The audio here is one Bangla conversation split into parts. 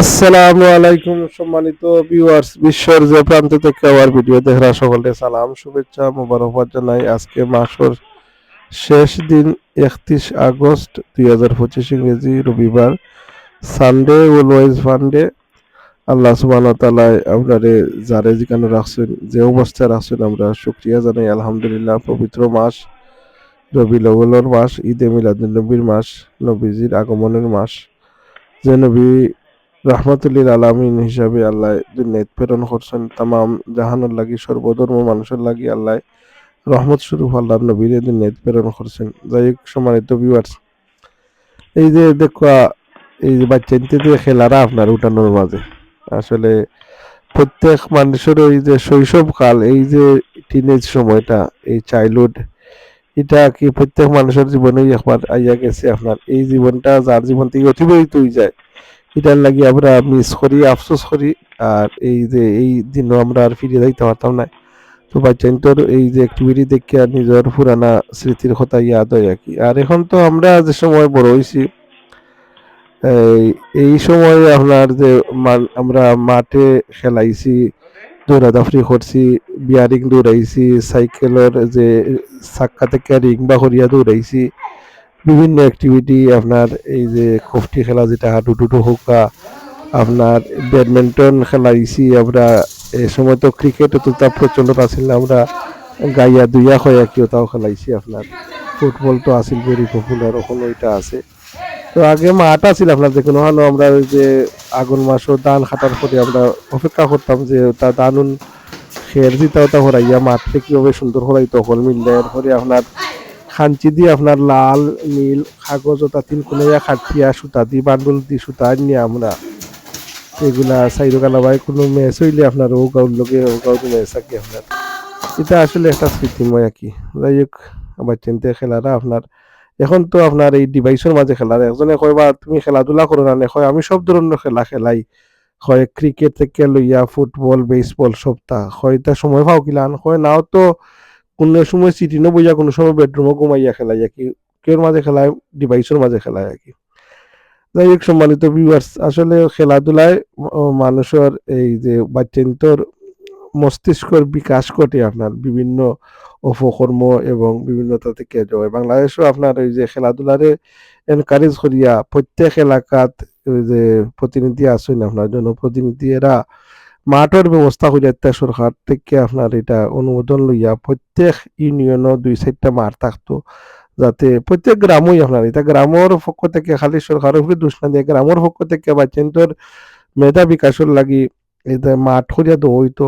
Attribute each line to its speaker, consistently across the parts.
Speaker 1: আসসালামু আলাইকুম সম্মানিত ভিউয়ার্স, বিশ্বের যে প্রান্ত থেকে আমার ভিডিও দেখরা সকলকে সালাম শুভেচ্ছা মোবারকবাদ জানাই। আজকে মাসের শেষ দিন 31 আগস্ট 2025 ইংরেজি রবিবার, সানডে অলওয়েজ ফান্ডে। আল্লাহ সুবহানাহু ওয়া তাআলা আপনারে যারে যেখানে রাখছেন, যে অবস্থায় রাখছেন, আমরা শুকরিয়া জানাই আলহামদুলিল্লাহ। পবিত্র মাস রবিউল আউয়ালের মাস, ঈদে মিলাদুন নবীর মাস, নবীজির আগমনের মাস, যে নবী রাহমাতুল্লিল আলামিন হিসাবে আল্লাহ দুনিয়াত প্রেরণ করছেন। তামাম জাহানের লাগি, সর্বধর্ম মানুষের লাগি আল্লাহ রহমত স্বরূপ আল্লাহর নবীরে দুনিয়াত প্রেরণ করছেন। যাই হোক সম্মানিত ভিউয়ার্স, এই যে দেখো, এই যে বাচ্চা দিয়ে খেলারা আপনার উঠানোর মাঝে, আসলে প্রত্যেক মানুষের এই যে শৈশব কাল, এই যে টিনেজ সময়টা, এই চাইল্ডহুড, এটা কি প্রত্যেক মানুষের জীবনেই একবার আইয়া গেছে। আপনার এই জীবনটা যার জীবন থেকে অতিবাহিত হয়ে যায়, এটার লাগি আমরা মিস করি, আফসোস করি। আর এই যে এই দিনও আমরা আর ফিরে যাইতে পারতাম না। তো বাচ্চাইন্তর এই যে অ্যাক্টিভিটি দেখে আর নিজের পুরানা স্মৃতির কথা ইয়াদ হয় আর কি। আর এখন তো আমরা যে সময় বড় হয়েছি, এই এই সময় আপনার যে আমরা মাঠে খেলাইছি, দৌড়াদৌড়ি করছি, বিয়ারিং দৌড়াইছি, সাইকেলের যে চাক্কা থেকে রিং বা করিয়া দৌড়াইছি, বিভিন্ন অ্যাক্টিভিটি আপনার এই যে কফটি খেলা যেটা হাডুডুডু হোকা, আপনার ব্যাডমিন্টন খেলাইছি আমরা। এই সময় তো ক্রিকেট তো তা প্রচলন আছিল না, আমরা গাইয়া দুইয়া হইয়া কেউ তাও খেলাইছি। আপনার ফুটবল তো আছিল ভেরি পপুলার, এখন ওইটা আছে। তো আগে মাঠ আছিল আপনার, যে কোনো হানো আমরা ওই যে আগুন মাসও ধান খাটার পরে আমরা অপেক্ষা করতাম যে তা ধানুন খের দিতে ওটা হরাইয়া মাঠে কিভাবে সুন্দর হরাইতো সকল মিললে। এরপরে আপনার খাঞ্চি দিয়ে আপনার লাল নীল কাগজ ওটা তিন কোনাইয়া খাটিয়া সুতা দিয়ে বান্ডুল দিয়ে সুতা নিয়ে আমরা এগুলা সাইডো কালাবাই কোনো ম্যাচ হইলে আপনার ও গাউর লগে ও গাউর ম্যাচ আকি আপনার। এটা আসলে একটা স্মৃতিময় আর কি। যাই হোক, আবার চিনতে খেলারা আপনার এখন তো আপনার এই ডিভাইসের মাঝে খেলার, একজনে কয় বা তুমি খেলাধুলা করো না, কয় আমি সব ধরনের খেলা খেলাই, হয় ক্রিকেট থেকে লইয়া ফুটবল বেসবল সবটা, হয় তা সময় পাও কিলান, হয় নাও তো কোনো সময় সিটিনও বইয়া, কোনো সময় বেডরুমও ঘুমাইয়া খেলাই আর কি। কেউর মাঝে খেলায়, ডিভাইসের মাঝে খেলায় আর কি। যাই হোক সম্মানিত ভিউয়ার্স, আসলে খেলাধুলায় মানুষের এই যে বাচ্চান্তর মস্তিষ্কর বিকাশ ঘটে আপনার বিভিন্ন অপকর্ম এবং বিভিন্নতা থেকে জয়। বাংলাদেশও আপনার এই যে খেলাধুলারে এনকারেজ করিয়া প্রত্যেক এলাকাত ওই যে প্রতিনিধি আছেন আপনার, জনপ্রতিনিধি, এরা মাঠের ব্যবস্থা করিয়া একটা সরকার থেকে আপনার এটা অনুমোদন লইয়া প্রত্যেক ইউনিয়নও 2-4টা মাঠ থাকতো, যাতে প্রত্যেক গ্রামই আপনার, এটা গ্রামের পক্ষ থেকে, খালি সরকারের উপরে দোষ না দিয়ে গ্রামের পক্ষ থেকে বাচ্চান্তর মেধা বিকাশের লাগি এটা মাঠ করিয়া দেওয়া হইতো।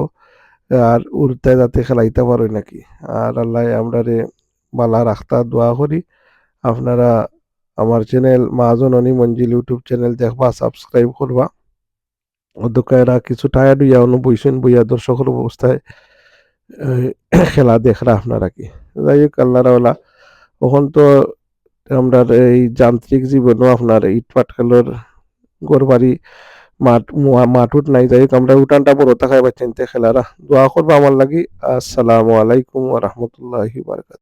Speaker 1: আর উড়তে যাতে খেলাইতে পারো নাকি। আর আল্লাহ আমরারে বালা রাখতা দোয়া করি। আপনারা আমার চ্যানেল মহাজননী মঞ্জিল ইউটিউব চ্যানেল দেখবা, সাবস্ক্রাইব করবা। অধ্যক্ষরা কিছু টায়ার্ড হইয়া অন্য বইছেন, বইয়া দর্শকের অবস্থায় খেলা দেখরা আপনারা কি। যাই হোক আল্লাহর ওয়ালা, এখন তো আমরা এই যান্ত্রিক জীবনও আপনার ইট পাটকেলের ঘর বাড়ি মাঠুট নাই। যাই হোক আমরা উঠানটা বড় থাকায় বা চিনতে খেলারা দোয়া করবো আমার লাগি। আসসালামু আলাইকুম ওয়া রাহমাতুল্লাহি ওয়া বারাকাতুহু।